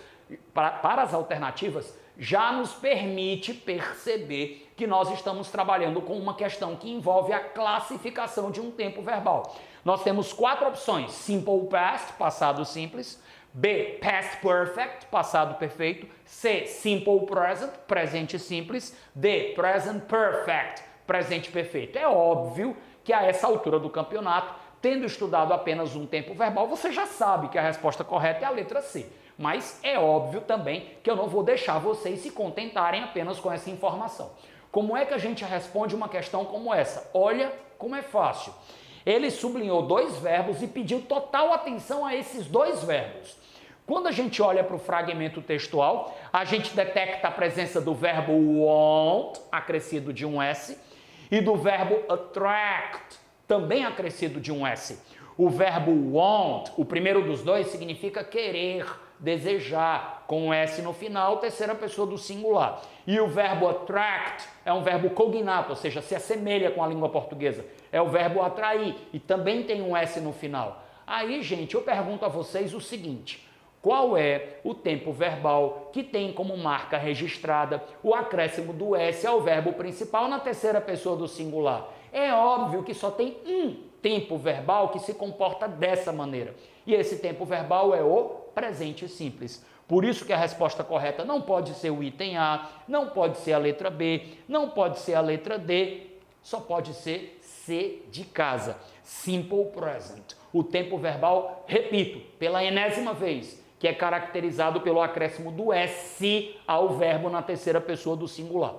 [SPEAKER 1] já nos permite perceber que nós estamos trabalhando com uma questão que envolve a classificação de um tempo verbal. Nós temos 4 opções: simple past, passado simples; B, past perfect, passado perfeito; C, simple present, presente simples; D, present perfect, presente perfeito. É óbvio que a essa altura do campeonato, tendo estudado apenas um tempo verbal, você já sabe que a resposta correta é a letra C. Mas é óbvio também que eu não vou deixar vocês se contentarem apenas com essa informação. Como é que a gente responde uma questão como essa? Olha como é fácil. Ele sublinhou 2 verbos e pediu total atenção a esses 2 verbos. Quando a gente olha para o fragmento textual, a gente detecta a presença do verbo want, acrescido de um S, e do verbo attract, também acrescido de um S. O verbo want, o primeiro dos 2, significa querer, desejar, com um S no final, terceira pessoa do singular. E o verbo attract é um verbo cognato, ou seja, se assemelha com a língua portuguesa. É o verbo atrair e também tem um S no final. Aí, gente, eu pergunto a vocês o seguinte: qual é o tempo verbal que tem como marca registrada o acréscimo do S ao verbo principal na terceira pessoa do singular? É óbvio que só tem um tempo verbal que se comporta dessa maneira. E esse tempo verbal é o presente simples. Por isso que a resposta correta não pode ser o item A, não pode ser a letra B, não pode ser a letra D, só pode ser C de casa. Simple present. O tempo verbal, repito, pela enésima vez,
[SPEAKER 2] que é caracterizado pelo acréscimo do S ao verbo na terceira pessoa do singular.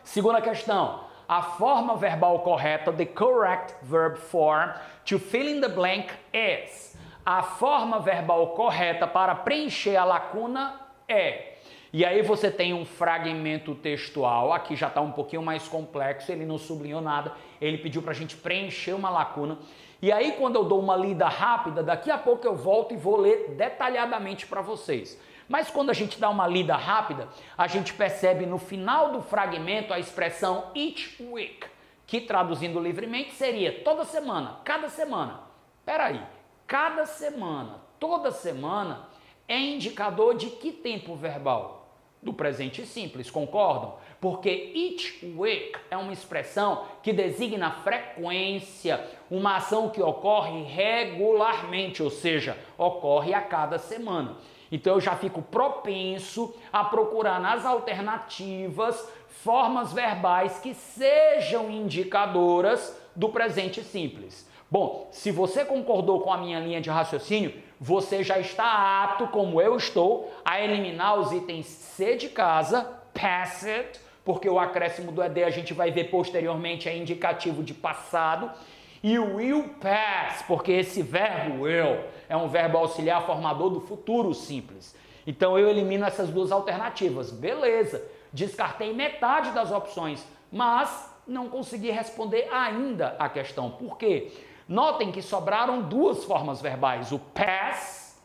[SPEAKER 2] Segunda questão, a forma verbal correta, the correct verb form to fill in the blank is. A forma verbal correta para preencher a lacuna é. E aí você tem um fragmento textual, aqui já está um pouquinho mais complexo, ele não sublinhou nada, ele pediu para a gente preencher uma lacuna. E aí quando eu dou uma lida rápida, daqui a pouco eu volto e vou ler detalhadamente para vocês. Mas quando a gente dá uma lida rápida, a gente percebe no final do fragmento a expressão each week, que traduzindo livremente seria toda semana, cada semana. Peraí, cada semana, toda semana é indicador de que tempo verbal? Do presente simples, concordam? Porque each week é uma expressão que designa frequência, uma ação que ocorre regularmente, ou seja, ocorre a cada semana. Então eu já fico propenso a procurar nas alternativas formas verbais que sejam indicadoras do presente simples. Bom, se você concordou com a minha linha de raciocínio, você já está apto, como eu estou, a eliminar os itens C de casa, pass it, porque o acréscimo do ED a gente vai ver posteriormente é indicativo de passado, e o will pass, porque esse verbo will é um verbo auxiliar formador do futuro simples. Então eu elimino essas duas alternativas. Beleza, descartei metade das opções, mas não consegui responder ainda a questão. Por quê? Notem que sobraram duas formas verbais, o pass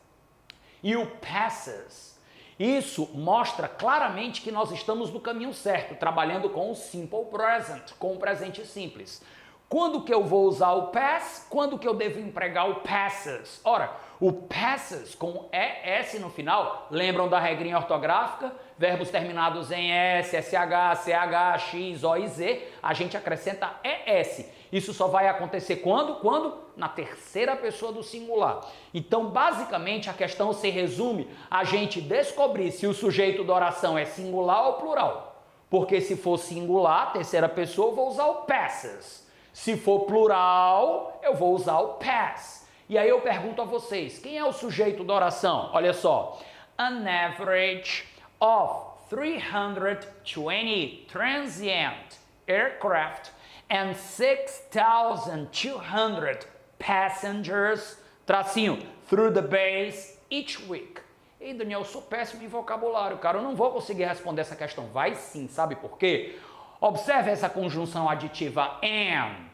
[SPEAKER 2] e o passes. Isso mostra claramente que nós estamos no caminho certo, trabalhando com o simple present, com o presente simples. Quando que eu vou usar o pass? Quando que eu devo empregar o passes? Ora, o passes com ES no final, lembram da regrinha ortográfica? Verbos terminados em S, SH, CH, X, O e Z, a gente acrescenta ES. Isso só vai acontecer quando? Quando? Na terceira pessoa do singular. Então, basicamente, a questão se resume a gente descobrir se o sujeito da oração é singular ou plural. Porque se for singular, terceira pessoa, eu vou usar o passes. Se for plural, eu vou usar o pass. E aí eu pergunto a vocês, quem é o sujeito da oração? Olha só. An average of 320 transient aircraft and 6,200 passengers, tracinho, through the base each week. Ei, Daniel, eu sou péssimo em vocabulário, cara, eu não vou conseguir responder essa questão. Vai sim, sabe por quê? Observe essa conjunção aditiva and.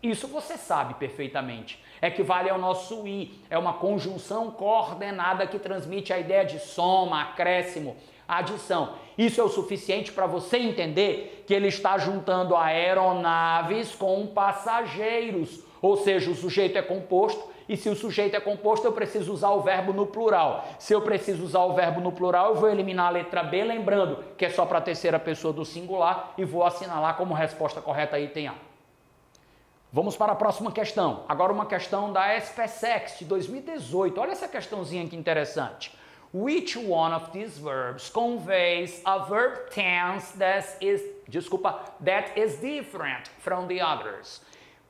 [SPEAKER 2] Isso você sabe perfeitamente. Equivale ao nosso i. É uma conjunção coordenada que transmite a ideia de soma, acréscimo, adição. Isso é o suficiente para você entender que ele está juntando aeronaves com passageiros. Ou seja, o sujeito é composto. E se o sujeito é composto, eu preciso usar o verbo no plural. Se eu preciso usar o verbo no plural, eu vou eliminar a letra B, lembrando que é só para a terceira pessoa do singular, e vou assinalar como resposta correta item A. Vamos para a próxima questão. Agora uma questão da SPSEX de 2018. Olha essa questãozinha que interessante. Which one of these verbs conveys a verb tense that is different from the others?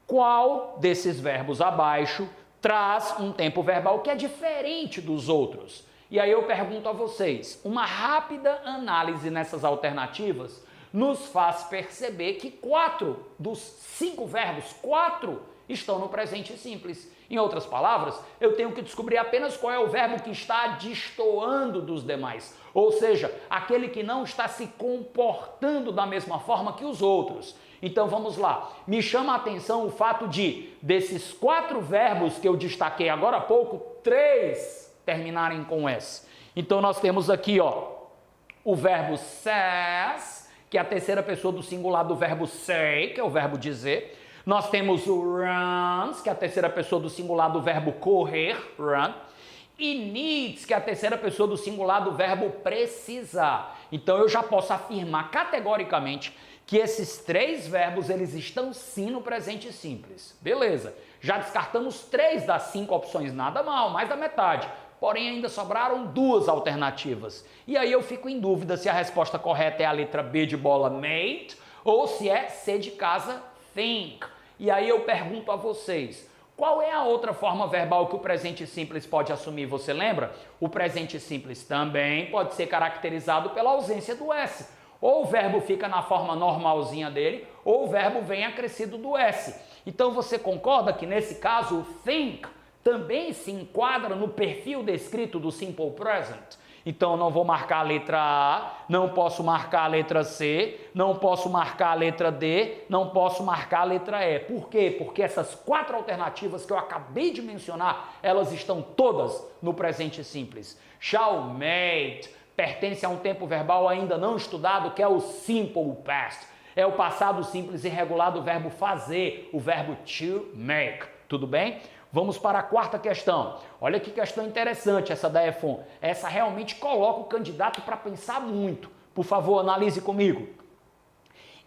[SPEAKER 2] Qual desses verbos abaixo traz um tempo verbal que é diferente dos outros? E aí eu pergunto a vocês, uma rápida análise nessas alternativas nos faz perceber que 4 dos 5 verbos, 4 estão no presente simples. Em outras palavras, eu tenho que descobrir apenas qual é o verbo que está destoando dos demais, ou seja, aquele que não está se comportando da mesma forma que os outros. Então vamos lá, me chama a atenção o fato de, desses 4 verbos que eu destaquei agora há pouco, 3 terminarem com S. Então nós temos aqui, ó, o verbo says, que é a terceira pessoa do singular do verbo say, que é o verbo dizer. Nós temos o runs, que é a terceira pessoa do singular do verbo correr, run. E needs, que é a terceira pessoa do singular do verbo precisar. Então eu já posso afirmar categoricamente que esses 3 verbos, eles estão sim no presente simples. Beleza, já descartamos 3 das 5 opções, nada mal, mais da metade. Porém, ainda sobraram 2 alternativas. E aí eu fico em dúvida se a resposta correta é a letra B de bola, made, ou se é C de casa, think. E aí eu pergunto a vocês, Qual é a outra forma verbal que o presente simples pode assumir? Você lembra? O presente simples também pode ser caracterizado pela ausência do S. Ou o verbo fica na forma normalzinha dele, ou o verbo vem acrescido do S. Então você concorda que nesse caso o think também se enquadra no perfil descrito do simple present? Então eu não vou marcar a letra A, não posso marcar a letra C, não posso marcar a letra D, não posso marcar a letra E. Por quê? Porque essas 4 alternativas que eu acabei de mencionar, elas estão todas no presente simples. Shall, made, pertence a um tempo verbal ainda não estudado, que é o simple past. É o passado simples irregular do verbo fazer, o verbo to make. Tudo bem? Vamos para a 4ª questão. Olha que questão interessante essa da F1. Essa realmente coloca o candidato para pensar muito. Por favor, analise comigo.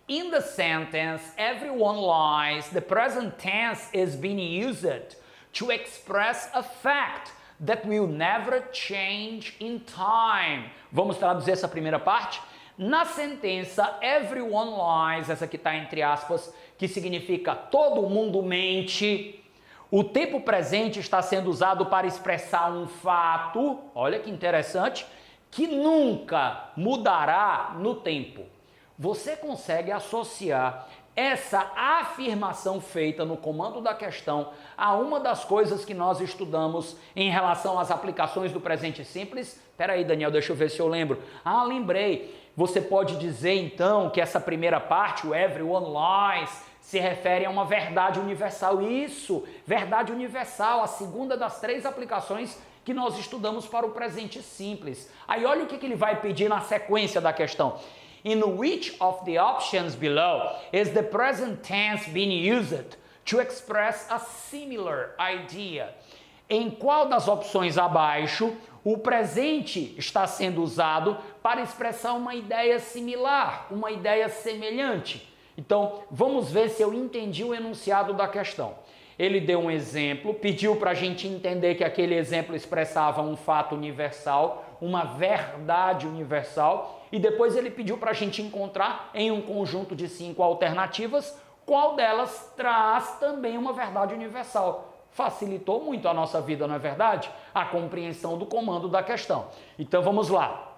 [SPEAKER 2] In the sentence, everyone lies, the present tense is being used to express a fact that will never change in time. Vamos traduzir essa primeira parte? Na sentença everyone lies, essa que está entre aspas, que significa todo mundo mente, o tempo presente está sendo usado para expressar um fato, olha que interessante, que nunca mudará no tempo. Você consegue associar essa afirmação feita no comando da questão a uma das coisas que nós estudamos em relação às aplicações do presente simples? Espera aí, Daniel, deixa eu ver se eu lembro. Ah, lembrei. Você pode dizer então que essa primeira parte, o everyone lies, se refere a uma verdade universal. Isso, verdade universal, a segunda das 3 aplicações que nós estudamos para o presente simples. Aí olha o que ele vai pedir na sequência da questão. In which of the options below is the present tense being used to express a similar idea? Em qual das opções abaixo o presente está sendo usado para expressar uma ideia similar, uma ideia semelhante? Então, vamos ver se eu entendi o enunciado da questão. Ele deu um exemplo, pediu para a gente entender que aquele exemplo expressava um fato universal, uma verdade universal, e depois ele pediu para a gente encontrar em um conjunto de 5 alternativas qual delas traz também uma verdade universal. Facilitou muito a nossa vida, não é verdade? A compreensão do comando da questão. Então vamos lá.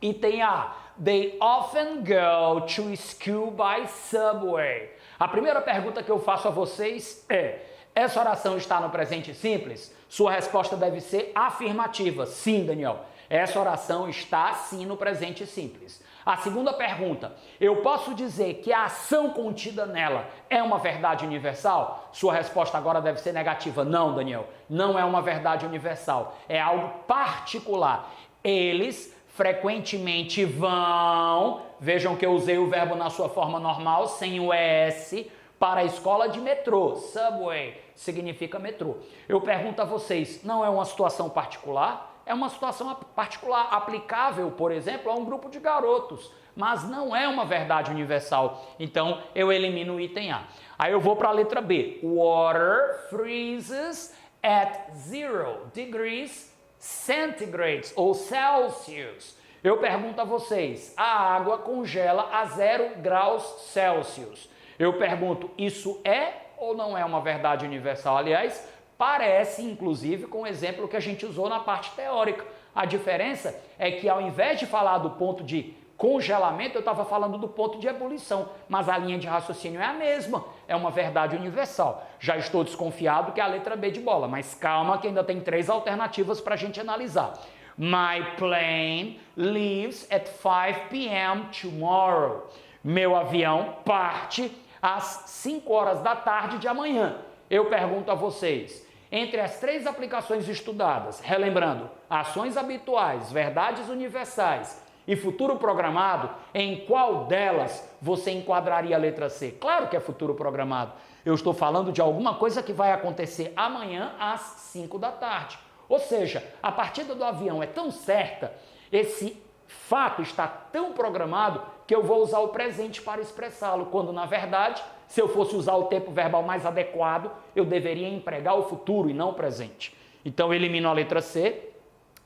[SPEAKER 2] Item A. They often go to school by subway. A primeira pergunta que eu faço a vocês é: essa oração está no presente simples? Sua resposta deve ser afirmativa. Sim, Daniel. Essa oração está sim no presente simples. A segunda pergunta: eu posso dizer que a ação contida nela é uma verdade universal? Sua resposta agora deve ser negativa. Não, Daniel. Não é uma verdade universal. É algo particular. Eles frequentemente vão, vejam que eu usei o verbo na sua forma normal, sem o S, para a escola de metrô. Subway significa metrô. Eu pergunto a vocês, não é uma situação particular? É uma situação particular, aplicável, por exemplo, a um grupo de garotos, mas não é uma verdade universal. Então, eu elimino o item A. Aí eu vou para a letra B. Water freezes at 0 degrees centigrades ou Celsius. Eu pergunto a vocês, a água congela a 0 graus Celsius. Eu pergunto, isso é ou não é uma verdade universal? Aliás, parece, inclusive, com o exemplo que a gente usou na parte teórica. A diferença é que ao invés de falar do ponto de congelamento, eu estava falando do ponto de ebulição, mas a linha de raciocínio é a mesma, é uma verdade universal. Já estou desconfiado que é a letra B de bola, mas calma que ainda tem 3 alternativas para a gente analisar. My plane leaves at 5 p.m. tomorrow. Meu avião parte às 5 horas da tarde de amanhã. Eu pergunto a vocês, entre as 3 aplicações estudadas, relembrando, ações habituais, verdades universais e futuro programado, em qual delas você enquadraria a letra C? Claro que é futuro programado. Eu estou falando de alguma coisa que vai acontecer amanhã às 5 da tarde. Ou seja, a partida do avião é tão certa, esse fato está tão programado que eu vou usar o presente para expressá-lo, quando na verdade, se eu fosse usar o tempo verbal mais adequado, eu deveria empregar o futuro e não o presente. Então eu elimino a letra C.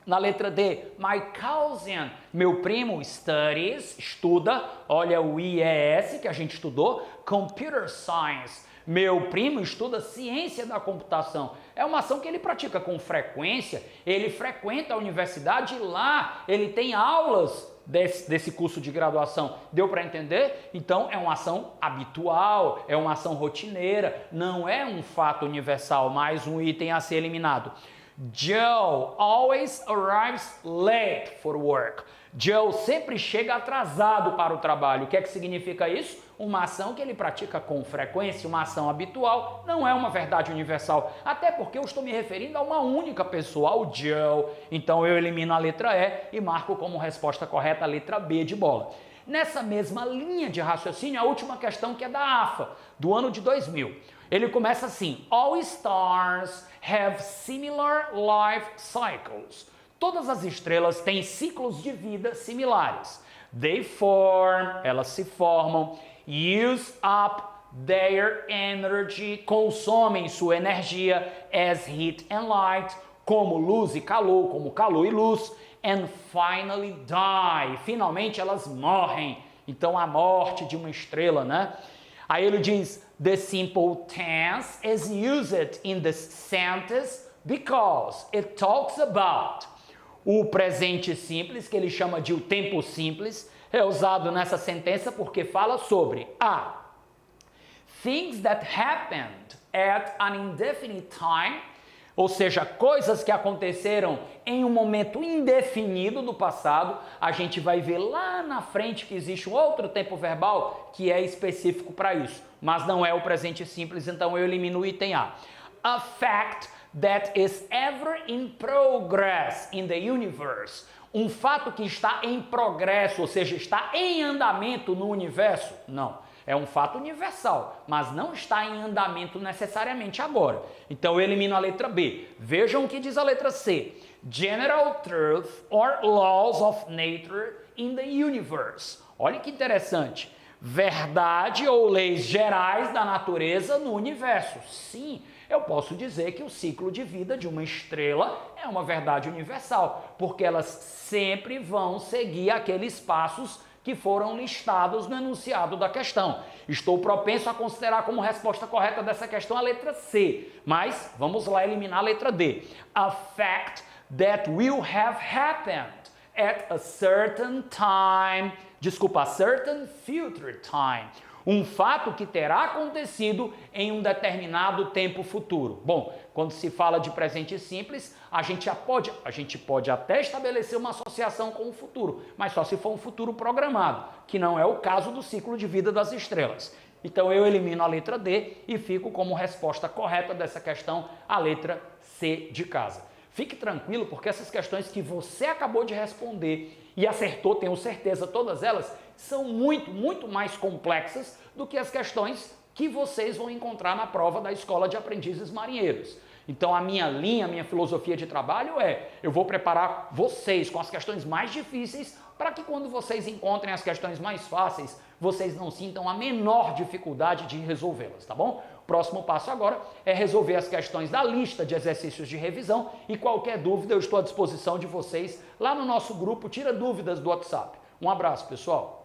[SPEAKER 2] Na letra D, my cousin, meu primo, studies, estuda, olha o IES que a gente estudou, computer science. Meu primo estuda ciência da computação. É uma ação que ele pratica com frequência, ele frequenta a universidade e lá ele tem aulas desse curso de graduação. Deu para entender? Então é uma ação habitual, é uma ação rotineira, não é um fato universal, mais um item a ser eliminado. Joe always arrives late for work. Joe sempre chega atrasado para o trabalho. O que é que significa isso? Uma ação que ele pratica com frequência, uma ação habitual, não é uma verdade universal. Até porque eu estou me referindo a uma única pessoa, ao Joe. Então eu elimino a letra E e marco como resposta correta a letra B de bola. Nessa mesma linha de raciocínio, a última questão que é da AFA, do ano de 2000. Ele começa assim: All stars have similar life cycles. Todas as estrelas têm ciclos de vida similares. They form, elas se formam, use up their energy, consomem sua energia as heat and light, como luz e calor, como calor e luz, and finally die. Finalmente elas morrem. Então a morte de uma estrela, né? Aí ele diz: The simple tense is used in the sentence because it talks about. O presente simples, que ele chama de o tempo simples, é usado nessa sentença porque fala sobre a things that happened at an indefinite time, ou seja, coisas que aconteceram em um momento indefinido do passado. A gente vai ver lá na frente que existe um outro tempo verbal que é específico para isso, mas não é o presente simples, então eu elimino o item A. A fact that is ever in progress in the universe. Um fato que está em progresso, ou seja, está em andamento no universo? Não. É um fato universal, mas não está em andamento necessariamente agora. Então eu elimino a letra B. Vejam o que diz a letra C. General truth or laws of nature in the universe. Olha que interessante. Verdade ou leis gerais da natureza no universo. Sim, eu posso dizer que o ciclo de vida de uma estrela é uma verdade universal, porque elas sempre vão seguir aqueles passos que foram listados no enunciado da questão. Estou propenso a considerar como resposta correta dessa questão a letra C, mas vamos lá eliminar a letra D. A fact that will have happened at a certain time, a certain future time. Um fato que terá acontecido em um determinado tempo futuro. Bom, quando se fala de presente simples, a gente pode até estabelecer uma associação com o futuro, mas só se for um futuro programado, que não é o caso do ciclo de vida das estrelas. Então eu elimino a letra D e fico como resposta correta dessa questão a letra C de casa. Fique tranquilo, porque essas questões que você acabou de responder e acertou, tenho certeza, todas elas, são muito mais complexas do que as questões que vocês vão encontrar na prova da Escola de Aprendizes Marinheiros. Então a minha linha, a minha filosofia de trabalho é: eu vou preparar vocês com as questões mais difíceis para que quando vocês encontrem as questões mais fáceis, vocês não sintam a menor dificuldade de resolvê-las, tá bom? O próximo passo agora é resolver as questões da lista de exercícios de revisão e qualquer dúvida eu estou à disposição de vocês lá no nosso grupo Tira Dúvidas do WhatsApp. Um abraço, pessoal!